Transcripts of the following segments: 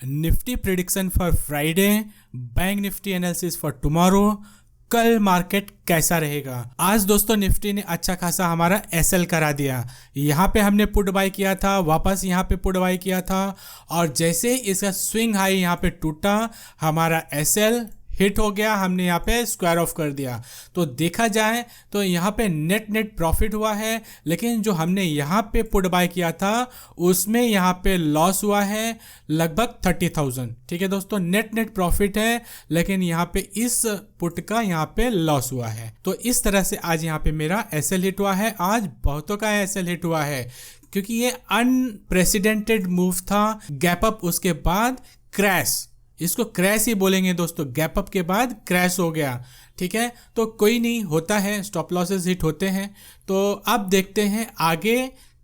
Nifty prediction for Friday, bank Nifty analysis for tomorrow. कल market कैसा रहेगा। आज दोस्तों निफ्टी ने अच्छा खासा हमारा एसएल करा दिया। यहाँ पे हमने पुट बाय किया था, वापस यहाँ पे पुट बाय किया था और जैसे इसका स्विंग हाई यहाँ पे टूटा, हमारा एसएल हिट हो गया, हमने यहाँ पे स्क्वायर ऑफ कर दिया। तो देखा जाए तो यहाँ पे नेट प्रॉफिट हुआ है, लेकिन जो हमने यहाँ पे पुट बाय किया था उसमें यहाँ पे लॉस हुआ है लगभग 30,000। ठीक है दोस्तों, नेट प्रॉफिट है, लेकिन यहाँ पे इस पुट का यहाँ पे लॉस हुआ है। तो इस तरह से आज यहाँ पे मेरा एसएल हिट हुआ है। आज बहुतों का एसएल हिट हुआ है क्योंकि ये अनप्रेसिडेंटेड मूव था। गैप अप, उसके बाद क्रैश, इसको क्रैश ही बोलेंगे दोस्तों। गैप अप के बाद क्रैश हो गया। ठीक है, तो कोई नहीं, होता है, स्टॉप लॉसेस हिट होते हैं। तो अब देखते हैं आगे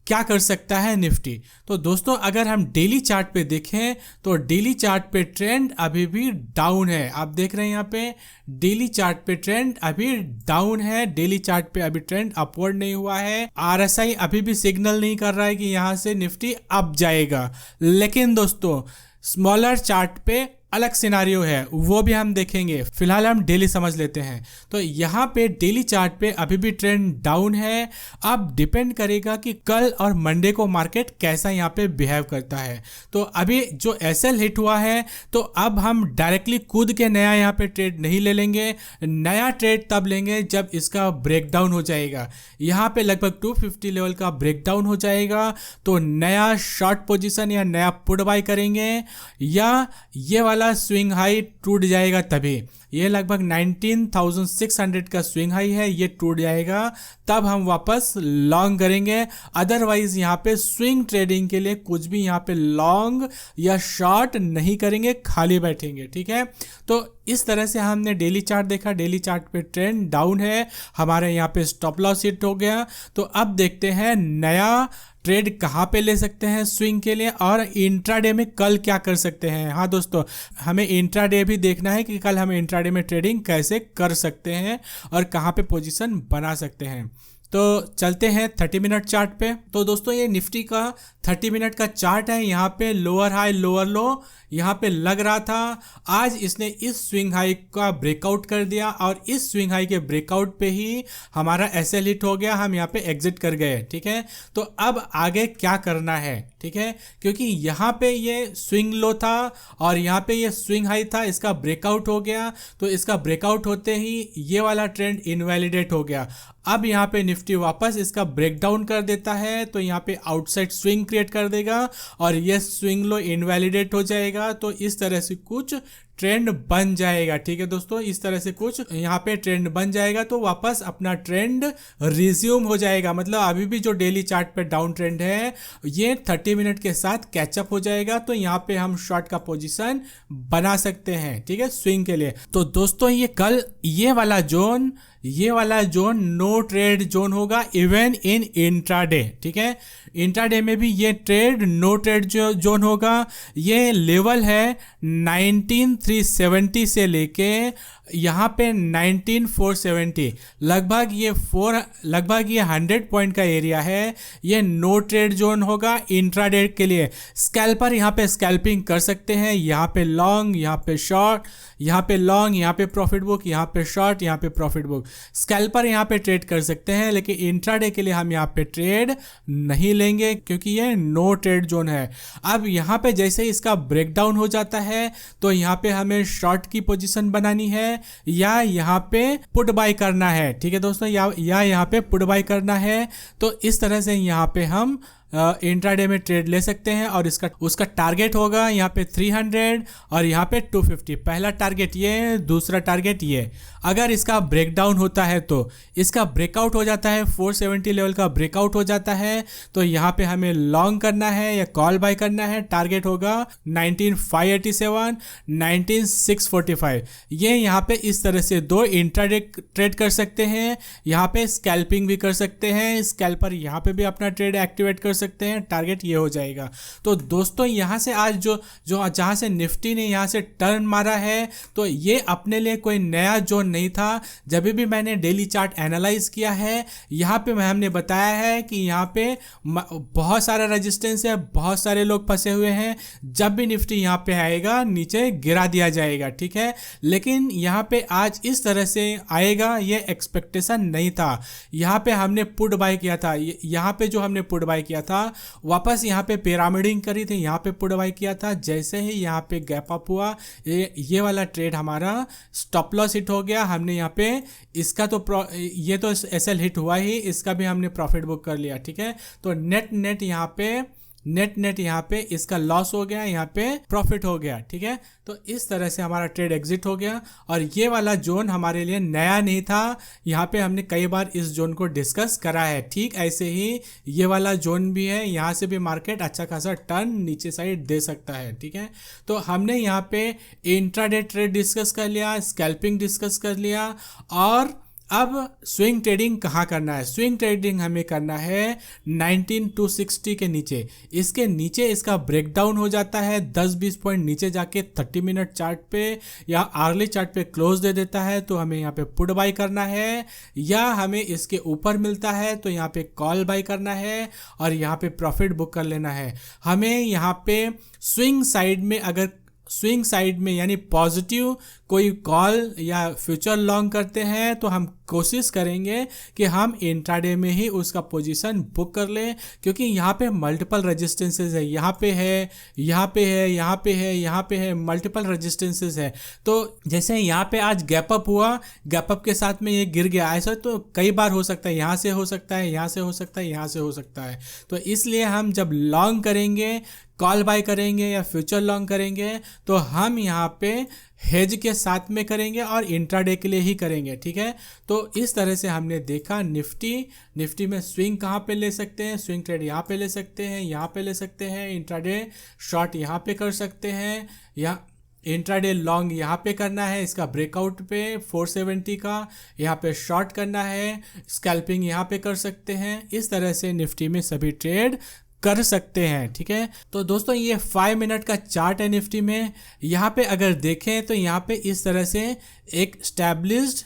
क्या कर सकता है निफ्टी। तो दोस्तों अगर हम डेली चार्ट पे देखें तो डेली चार्ट पे ट्रेंड अभी भी डाउन है। आप देख रहे हैं यहाँ पे डेली चार्ट पे ट्रेंड अभी डाउन है। डेली चार्ट पे अभी ट्रेंड अपवर्ड नहीं हुआ है। आरएसआई अभी भी सिग्नल नहीं कर रहा है कि यहाँ से निफ्टी अप जाएगा। लेकिन दोस्तों स्मॉलर चार्ट पे अलग सिनारियो है, वो भी हम देखेंगे। फिलहाल हम डेली समझ लेते हैं। तो यहाँ पे डेली चार्ट पे अभी भी ट्रेंड डाउन है। अब डिपेंड करेगा कि कल और मंडे को मार्केट कैसा यहाँ पे बिहेव करता है। तो अभी जो एसएल हिट हुआ है, तो अब हम डायरेक्टली कूद के नया यहाँ पे ट्रेड नहीं ले लेंगे। नया ट्रेड तब लेंगे जब इसका ब्रेकडाउन हो जाएगा। यहाँ पे लगभग 250 लेवल का ब्रेकडाउन हो जाएगा तो नया शॉर्ट पोजीशन या नया पुट बाय करेंगे, या ये वाला स्विंग हाई टूट जाएगा तभी। ये लगभग 19,600 का स्विंग हाई है, ये टूट जाएगा तब हम वापस लॉन्ग करेंगे। अदरवाइज यहाँ पे स्विंग ट्रेडिंग के लिए कुछ भी यहाँ पे लॉन्ग या शॉर्ट नहीं करेंगे, खाली बैठेंगे। ठीक है, तो इस तरह से हमने डेली चार्ट देखा। डेली चार्ट पे ट्रेंड डाउन है, हमारे यहाँ पे स्टॉप लॉस हिट हो गया। तो अब देखते हैं नया ट्रेड कहाँ पे ले सकते हैं स्विंग के लिए, और इंट्राडे में कल क्या कर सकते हैं। हाँ दोस्तों, हमें इंट्राडे भी देखना है कि कल हम इंट्राडे में ट्रेडिंग कैसे कर सकते हैं और कहाँ पे पोजीशन बना सकते हैं। तो चलते हैं 30 मिनट चार्ट पे। तो दोस्तों ये निफ्टी का 30 मिनट का चार्ट है। यहाँ पे लोअर हाई लोअर लो यहाँ पे लग रहा था। आज इसने इस स्विंग हाई का ब्रेकआउट कर दिया और इस स्विंग हाई के ब्रेकआउट पे ही हमारा एसएल हिट हो गया, हम यहाँ पे एग्जिट कर गए। ठीक है, तो अब आगे क्या करना है। ठीक है, क्योंकि यहाँ पे ये स्विंग लो था और यहाँ पे ये स्विंग हाई था, इसका ब्रेकआउट हो गया। तो इसका ब्रेकआउट होते ही ये वाला ट्रेंड इनवैलिडेट हो गया। अब यहाँ पे निफ्टी वापस इसका ब्रेकडाउन कर देता है तो यहाँ पे आउटसाइड स्विंग क्रिएट कर देगा और ये स्विंग लो इनवैलिडेट हो जाएगा। तो इस तरह से कुछ ट्रेंड बन जाएगा। ठीक है दोस्तों, इस तरह से कुछ यहाँ पे ट्रेंड बन जाएगा तो वापस अपना ट्रेंड रिज्यूम हो जाएगा। मतलब अभी भी जो डेली चार्ट पे डाउन ट्रेंड है ये 30 मिनट के साथ कैचअप हो जाएगा। तो यहाँ पे हम शॉर्ट का पोजीशन बना सकते हैं। ठीक है, स्विंग के लिए। तो दोस्तों ये कल ये वाला जोन नो ट्रेड जोन होगा इवन इन इंट्राडे। ठीक है, इंट्राडे में भी ये ट्रेड नो ट्रेड जोन होगा। ये लेवल है 19,370 से लेके यहाँ पे 19,470, लगभग ये 100 पॉइंट का एरिया है। ये नो ट्रेड जोन होगा इंट्राडे के लिए। स्कैल्पर यहाँ पे स्कैल्पिंग कर सकते हैं, यहाँ पे लॉन्ग, यहाँ पे शॉर्ट, यहाँ पे लॉन्ग, यहाँ पे प्रॉफिट बुक, यहाँ पे शॉर्ट, यहाँ पे प्रॉफिट बुक। स्कैल्पर यहाँ पे ट्रेड कर सकते हैं, लेकिन इंट्राडे के लिए हम यहाँ पे ट्रेड नहीं लेंगे क्योंकि ये नो ट्रेड जोन है। अब यहाँ पे जैसे इसका ब्रेकडाउन हो जाता है तो यहाँ पे हमें शॉर्ट की पोजीशन बनानी है या यहाँ पे पुट बाय करना है। ठीक है दोस्तों, या यहाँ पे पुट बाय करना है। तो इस तरह से यहाँ पे हम इंट्राडे में ट्रेड ले सकते हैं और उसका टारगेट होगा यहाँ पे 300 और यहाँ पे 250। पहला टारगेट ये, दूसरा टारगेट ये। अगर इसका ब्रेकडाउन होता है तो इसका ब्रेकआउट हो जाता है, 470 लेवल का ब्रेकआउट हो जाता है तो यहाँ पे हमें लॉन्ग करना है या कॉल बाय करना है। टारगेट होगा 19,587, 19,645। ये यहाँ पे इस तरह से दो इंट्राडे ट्रेड कर सकते हैं। यहाँ पे स्कैल्पिंग भी कर सकते हैं, स्कैल्पर यहाँ पे भी अपना ट्रेड एक्टिवेट कर सकते सकते हैं, टारगेट ये हो जाएगा। तो दोस्तों यहाँ से आज जो जो जहाँ से निफ्टी ने यहाँ से टर्न मारा है, तो ये अपने लिए कोई नया जोन नहीं था। जब भी मैंने डेली चार्ट एनालाइज किया है, यहाँ पे हमने बताया है कि यहाँ पे बहुत सारा रेजिस्टेंस है, बहुत सारे लोग फंसे हुए हैं। जब भी निफ्टी यहाँ पे आएगा नीचे गिरा दिया जाएगा, ठीक है। लेकिन यहाँ पे आज इस तरह से आएगा ये एक्सपेक्टेशन नहीं था। यहाँ पे हमने पुट बाय किया था, यहाँ पे जो हमने पुट बाय किया था वापस यहाँ पे पिरामिडिंग करी थी, यहाँ पे पुट बाय किया था। जैसे ही यहाँ पे गैप अप हुआ, ये वाला ट्रेड हमारा स्टॉप लॉस हिट हो गया। हमने यहाँ पे इसका तो ये तो एसएल हिट हुआ ही, इसका भी हमने प्रॉफिट बुक कर लिया, ठीक है। तो नेट यहाँ पे इसका लॉस हो गया, यहाँ पे प्रॉफिट हो गया, ठीक है। तो इस तरह से हमारा ट्रेड एग्जिट हो गया। और ये वाला जोन हमारे लिए नया नहीं था, यहाँ पे हमने कई बार इस जोन को डिस्कस करा है। ठीक ऐसे ही ये वाला जोन भी है, यहाँ से भी मार्केट अच्छा खासा टर्न नीचे साइड दे सकता है, ठीक है। तो हमने यहाँ पे इंट्राडे ट्रेड डिस्कस कर लिया, स्कैल्पिंग डिस्कस कर लिया, और अब स्विंग ट्रेडिंग कहाँ करना है। स्विंग ट्रेडिंग हमें करना है 19260 के नीचे। इसके नीचे इसका ब्रेकडाउन हो जाता है 10-20 पॉइंट नीचे जाके 30 मिनट चार्ट पे या आर्ली चार्ट पे क्लोज दे देता है, तो हमें यहाँ पे पुट बाय करना है। या हमें इसके ऊपर मिलता है तो यहाँ पे कॉल बाय करना है और यहाँ पे प्रॉफिट बुक कर लेना है। हमें यहाँ पे स्विंग साइड में यानी पॉजिटिव कोई कॉल या फ्यूचर लॉन्ग करते हैं, तो हम कोशिश करेंगे कि हम इंट्राडे में ही उसका पोजीशन बुक कर लें, क्योंकि यहाँ पे मल्टीपल रेजिस्टेंसेस है, यहाँ पे है, यहाँ पे है, यहाँ पे है, यहाँ पे है, मल्टीपल रेजिस्टेंसेस है। तो जैसे यहाँ पे आज गैप अप हुआ, गैप अप के साथ में ये गिर गया, ऐसा तो कई बार हो सकता है, यहाँ से हो सकता है, यहाँ से हो सकता है, यहाँ से हो सकता है। तो इसलिए हम जब लॉन्ग करेंगे, कॉल बाय करेंगे या फ्यूचर लॉन्ग करेंगे, तो हम यहाँ पे हेज के साथ में करेंगे और इंट्राडे के लिए ही करेंगे, ठीक है। तो इस तरह से हमने देखा निफ्टी में स्विंग कहाँ पे ले सकते हैं। स्विंग ट्रेड यहाँ पे ले सकते हैं, यहाँ पे ले सकते हैं, इंट्राडे शॉर्ट यहाँ पे कर सकते हैं, या इंट्राडे लॉन्ग यहाँ पे करना है इसका ब्रेकआउट पे 470 का, यहाँ पे शॉर्ट करना है, स्कैल्पिंग यहाँ पे कर सकते हैं। इस तरह से निफ्टी में सभी ट्रेड कर सकते हैं, ठीक है। तो दोस्तों ये 5 मिनट का चार्ट है निफ्टी में। यहाँ पे अगर देखें तो यहाँ पे इस तरह से एक स्टैब्लिश्ड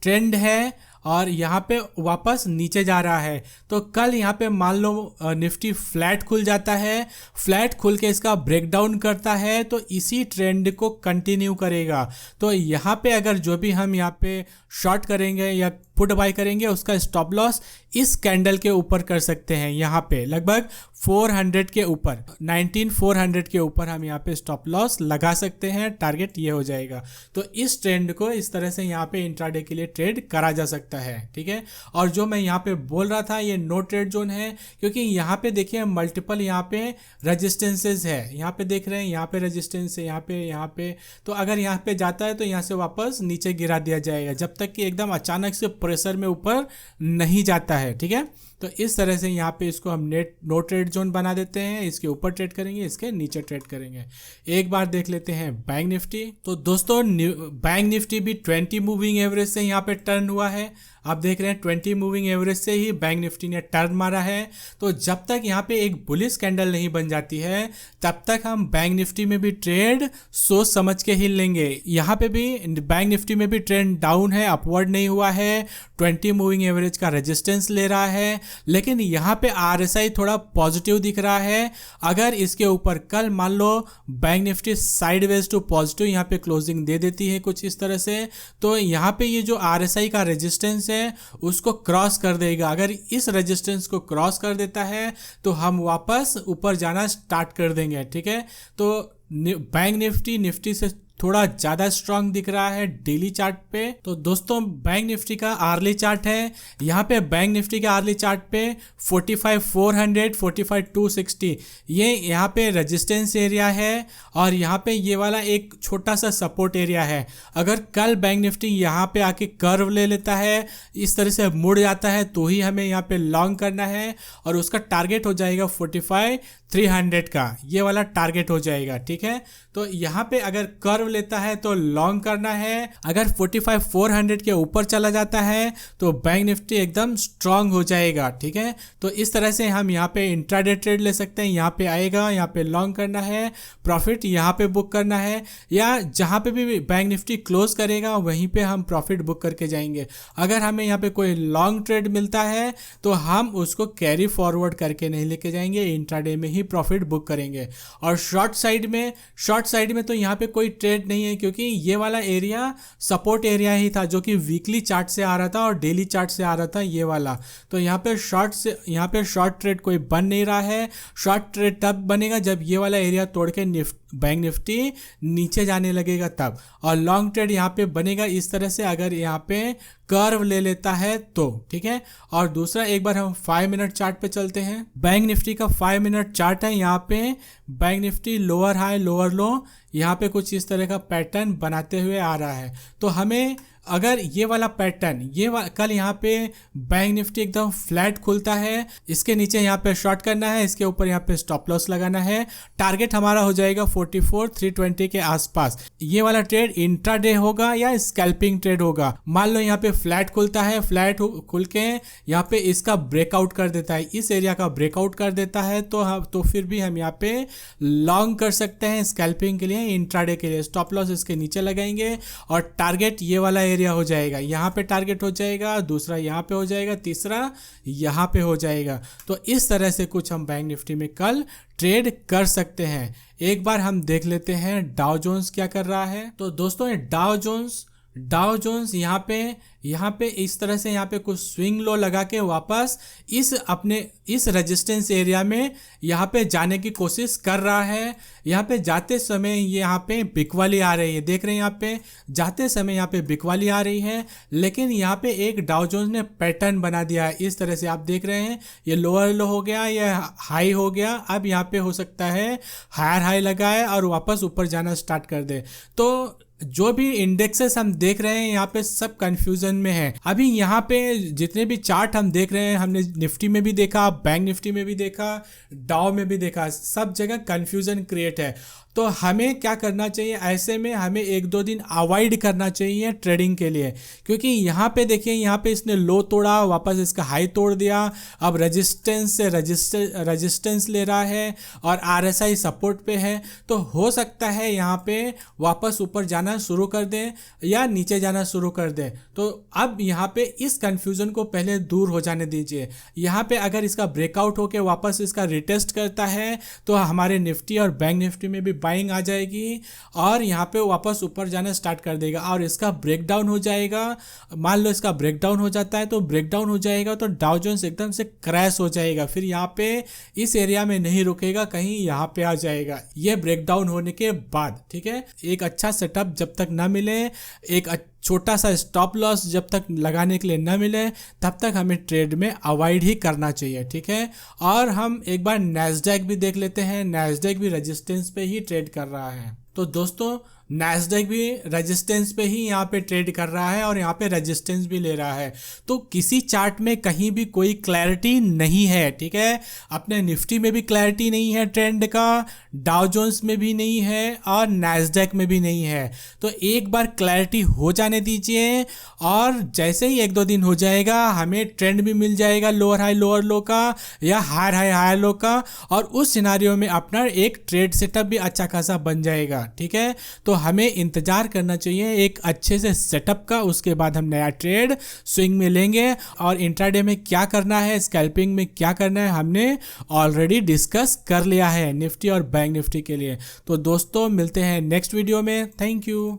ट्रेंड है और यहाँ पे वापस नीचे जा रहा है। तो कल यहाँ पे मान लो निफ्टी फ्लैट खुल जाता है, फ्लैट खुल के इसका ब्रेकडाउन करता है, तो इसी ट्रेंड को कंटिन्यू करेगा। तो यहाँ पे अगर जो भी हम यहाँ पे शॉर्ट करेंगे या पुट बाय करेंगे, उसका स्टॉप लॉस इस कैंडल के ऊपर कर सकते हैं। यहाँ पे लगभग 400 के ऊपर 19400 के ऊपर हम यहाँ पे स्टॉप लॉस लगा सकते हैं, टारगेट ये हो जाएगा। तो इस ट्रेंड को इस तरह से यहाँ पे इंट्राडे के लिए ट्रेड करा जा सकता है, ठीक है। और जो मैं यहाँ पे बोल रहा था ये नो ट्रेड जोन है, क्योंकि यहाँ पे देखिए मल्टीपल यहाँ पे रेजिस्टेंसेज है, यहाँ पे देख रहे हैं, यहाँ पे रेजिस्टेंस है, यहाँ पे। तो अगर यहाँ पे जाता है तो यहाँ से वापस नीचे गिरा दिया जाएगा, जब तक कि एकदम अचानक से प्रेशर में ऊपर नहीं जाता है, ठीक है। तो इस तरह से यहाँ पे इसको हम नो ट्रेड जोन बना देते हैं। इसके ऊपर ट्रेड करेंगे, इसके नीचे ट्रेड करेंगे। एक बार देख लेते हैं बैंक निफ्टी। तो दोस्तों बैंक निफ्टी भी 20 मूविंग एवरेज से यहाँ पे टर्न हुआ है। आप देख रहे हैं 20 मूविंग एवरेज से ही बैंक निफ्टी ने टर्न मारा है। तो जब तक यहाँ पे एक बुलिश कैंडल नहीं बन जाती है, तब तक हम बैंक निफ्टी में भी ट्रेड सोच समझ के ही लेंगे। यहाँ पे भी बैंक निफ्टी में भी ट्रेंड डाउन है, अपवर्ड नहीं हुआ है, 20 मूविंग एवरेज का रेजिस्टेंस ले रहा है, लेकिन यहाँ पे आरएसआई थोड़ा पॉजिटिव दिख रहा है। अगर इसके ऊपर कल मान लो bank Nifty sideways to positive यहाँ पे क्लोजिंग दे देती है कुछ इस तरह से, तो यहाँ पे ये जो आरएसआई का रेजिस्टेंस है उसको क्रॉस कर देगा। अगर इस रेजिस्टेंस को क्रॉस कर देता है तो हम वापस ऊपर जाना स्टार्ट कर देंगे, ठीक है। तो बैंक निफ्टी से थोड़ा ज़्यादा स्ट्रांग दिख रहा है डेली चार्ट पे। तो दोस्तों बैंक निफ्टी का आर्ली चार्ट है, यहाँ पे बैंक निफ्टी के आर्ली चार्ट पे 45,400 45,260 ये यहाँ पे रेजिस्टेंस एरिया है, और यहाँ पे ये वाला एक छोटा सा सपोर्ट एरिया है। अगर कल बैंक निफ्टी यहाँ पे आके कर्व ले लेता है, इस तरह से मुड़ जाता है, तो ही हमें यहाँ पे लॉन्ग करना है, और उसका टारगेट हो जाएगा 300 का ये वाला टारगेट हो जाएगा। ठीक है, तो यहाँ पे अगर कर्व लेता है तो लॉन्ग करना है, अगर 45,400 के ऊपर चला जाता है तो बैंक निफ्टी एकदम स्ट्रांग हो जाएगा। ठीक है, तो इस तरह से हम यहाँ पे इंट्राडे ट्रेड ले सकते हैं। यहाँ पे आएगा, यहाँ पे लॉन्ग करना है, प्रॉफिट यहाँ पे बुक करना है, या जहाँ पे भी बैंक निफ्टी क्लोज करेगा वहीं पे हम प्रॉफिट बुक करके जाएंगे। अगर हमें यहाँ पे कोई लॉन्ग ट्रेड मिलता है तो हम उसको कैरी फॉरवर्ड करके नहीं लेके जाएंगे, इंट्राडे में ही प्रॉफिट बुक करेंगे। और शॉर्ट साइड में तो यहाँ पे कोई ट्रेड नहीं है, क्योंकि ये वाला एरिया सपोर्ट एरिया ही था जो कि वीकली चार्ट से आ रहा था और डेली चार्ट से आ रहा था ये वाला। तो यहाँ पे शॉर्ट ट्रेड कोई बन नहीं रहा है। शॉर्ट ट्रेड तब बनेगा जब ये वाला एरिया तोड़ के बैंक निफ्टी नीचे जाने लगेगा तब, और लॉन्ग ट्रेड यहाँ पे बनेगा इस तरह से अगर यहाँ पे कर्व ले लेता है तो। ठीक है, और दूसरा एक बार हम 5 मिनट चार्ट पे चलते हैं। बैंक निफ्टी का 5 मिनट चार्ट है। यहाँ पे bank Nifty lower high lower लो यहाँ पे कुछ इस तरह का पैटर्न बनाते हुए आ रहा है। तो हमें अगर ये वाला पैटर्न कल यहाँ पे बैंक निफ्टी एकदम फ्लैट खुलता है, इसके नीचे यहाँ पे शॉर्ट करना है, इसके ऊपर यहाँ पे स्टॉप लॉस लगाना है। टारगेट हमारा हो जाएगा 44,320 के आसपास। ये वाला ट्रेड इंट्राडे होगा या स्कैल्पिंग ट्रेड होगा। मान लो यहाँ पे फ्लैट खुलता है, फ्लैट खुल के यहाँ पे इसका ब्रेकआउट कर देता है, इस एरिया का ब्रेकआउट कर देता है तो फिर भी हम यहाँ पे लॉन्ग कर सकते हैं स्कैल्पिंग के लिए, इंट्राडे के लिए। स्टॉप लॉस इसके नीचे लगाएंगे और टारगेट ये वाला एरिया हो जाएगा, यहाँ पे टारगेट हो जाएगा, दूसरा यहाँ पे हो जाएगा, तीसरा यहाँ पे हो जाएगा। तो इस तरह से कुछ हम बैंक निफ्टी में कल ट्रेड कर सकते हैं। एक बार हम देख लेते हैं डाउ जोन्स क्या कर रहा है। तो दोस्तों डाउ जोन्स यहाँ पे इस तरह से यहाँ पे कुछ स्विंग लो लगा के वापस इस रेजिस्टेंस एरिया में यहाँ पे जाने की कोशिश कर रहा है। यहाँ पे जाते समय यहाँ पे बिकवाली आ रही है, देख रहे हैं यहाँ पे जाते समय यहाँ पे बिकवाली आ रही है, लेकिन यहाँ पे एक डाउ जोन्स ने पैटर्न बना दिया है इस तरह से। आप देख रहे हैं ये लोअर लो हो गया, ये हाई हो गया, अब यहाँ पे हो सकता है हायर हाई लगाए और वापस ऊपर जाना स्टार्ट कर दे। तो जो भी इंडेक्सेस हम देख रहे हैं यहाँ पे सब कंफ्यूजन में है। अभी यहाँ पे जितने भी चार्ट हम देख रहे हैं, हमने निफ्टी में भी देखा, बैंक निफ्टी में भी देखा, डाउ में भी देखा, सब जगह कंफ्यूजन क्रिएट है। तो हमें क्या करना चाहिए, ऐसे में हमें 1-2 दिन अवॉइड करना चाहिए ट्रेडिंग के लिए, क्योंकि यहाँ पे देखिए यहाँ पे इसने लो तोड़ा, वापस इसका हाई तोड़ दिया, अब रेजिस्टेंस से रेजिस्टेंस ले रहा है और RSI सपोर्ट पे है। तो हो सकता है यहाँ पे वापस ऊपर जाना शुरू कर दे या नीचे जाना शुरू कर दे। तो अब यहाँ पे इस कंफ्यूजन को पहले दूर हो जाने दीजिए। यहाँ पे अगर इसका ब्रेकआउट होके वापस इसका रिटेस्ट करता है तो हमारे निफ्टी और बैंक निफ्टी में भी बाइंग आ जाएगी और यहाँ पे वापस ऊपर जाना स्टार्ट कर देगा। और इसका ब्रेकडाउन हो जाएगा, मान लो इसका ब्रेकडाउन हो जाता है तो ब्रेकडाउन हो जाएगा तो डाउ जोन्स एकदम से क्रैश हो जाएगा, फिर यहाँ पे इस एरिया में नहीं रुकेगा, कहीं यहाँ पे आ जाएगा ये ब्रेकडाउन होने के बाद। ठीक है, एक अच्छा सेटअप जब तक ना मिले, एक छोटा सा स्टॉप लॉस जब तक लगाने के लिए न मिले, तब तक हमें ट्रेड में अवॉइड ही करना चाहिए। ठीक है, और हम एक बार नैस्डैक भी देख लेते हैं। नैस्डैक भी रेजिस्टेंस पे ही ट्रेड कर रहा है। तो दोस्तों नैस्डैक भी रेजिस्टेंस पे ही यहाँ पे ट्रेड कर रहा है और यहाँ पे रेजिस्टेंस भी ले रहा है। तो किसी चार्ट में कहीं भी कोई क्लैरिटी नहीं है। ठीक है, अपने निफ्टी में भी क्लैरिटी नहीं है ट्रेंड का, डाउ जोन्स में भी नहीं है और नैस्डैक में भी नहीं है। तो एक बार क्लैरिटी हो जाने दीजिए और जैसे ही 1-2 दिन हो जाएगा हमें ट्रेंड भी मिल जाएगा लोअर हाई लोअर लो का या हायर हाई हायर लो का, और उस सिनारियो में अपना एक ट्रेड सेटअप भी अच्छा खासा बन जाएगा। ठीक है, तो हमें इंतजार करना चाहिए एक अच्छे से सेटअप का, उसके बाद हम नया ट्रेड स्विंग में लेंगे। और इंट्राडे में क्या करना है, स्कैल्पिंग में क्या करना है, हमने ऑलरेडी डिस्कस कर लिया है निफ्टी और बैंक निफ्टी के लिए। तो दोस्तों मिलते हैं नेक्स्ट वीडियो में। Thank you.